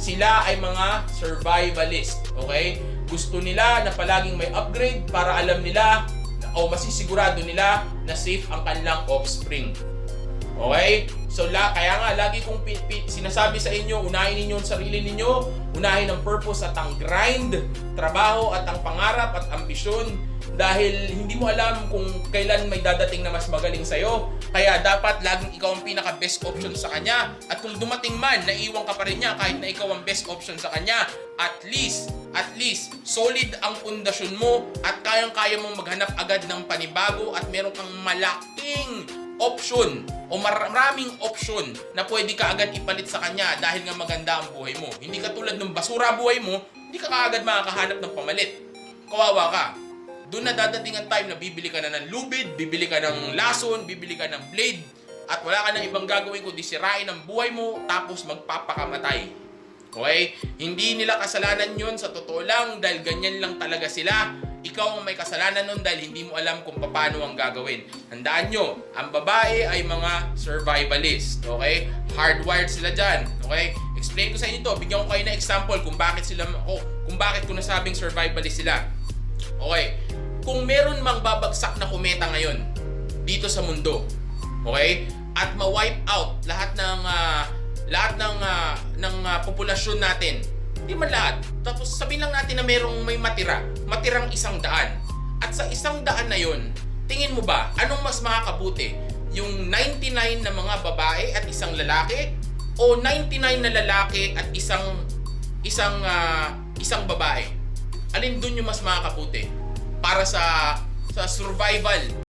Sila ay mga survivalist, okay? Gusto nila na palaging may upgrade para alam nila o masisigurado nila na safe ang kanilang offspring. Okay? So kaya nga lagi kong sinasabi sa inyo, unahin ninyo ang sarili ninyo, unahin ang purpose at ang grind, trabaho at ang pangarap at ambisyon, dahil hindi mo alam kung kailan may dadating na mas magaling sa'yo. Kaya dapat laging ikaw ang pinaka best option sa kanya, at kung dumating man, naiiwan ka pa rin niya kahit na ikaw ang best option sa kanya. At least solid ang pundasyon mo at kayang-kaya mong maghanap agad ng panibago at meron kang malaking option o maraming option na pwede ka agad ipalit sa kanya dahil nga maganda ang buhay mo. Hindi ka tulad ng basura buhay mo, hindi ka kaagad makakahanap ng pamalit. Kawawa ka. Doon na dadating ang time na bibili ka na ng lubid, bibili ka ng lason, bibili ka ng blade, at wala ka na ibang gagawin kundi sirain ang buhay mo tapos magpapakamatay. Okay? Hindi nila kasalanan yun, sa totoo lang, dahil ganyan lang talaga sila. Ikaw ang may kasalanan nun dahil hindi mo alam kung paano ang gagawin. Handaan nyo, ang babae ay mga survivalist. Okay? Hardwired sila dyan. Okay? Explain ko sa inyo to. Bigyan ko kayo na example kung bakit ko nasabing survivalist sila. Okay? Kung meron mang babagsak na kometa ngayon dito sa mundo, okay? At ma-wipe out lahat ng populasyon natin. Hindi man lahat. Tapos sabihin lang natin na may matirang 100. At sa 100 na yun, tingin mo ba, anong mas makakabuti? Yung 99 na mga babae at isang lalaki? O 99 na lalaki at isang babae? Alin dun yung mas makakabuti? Para sa survival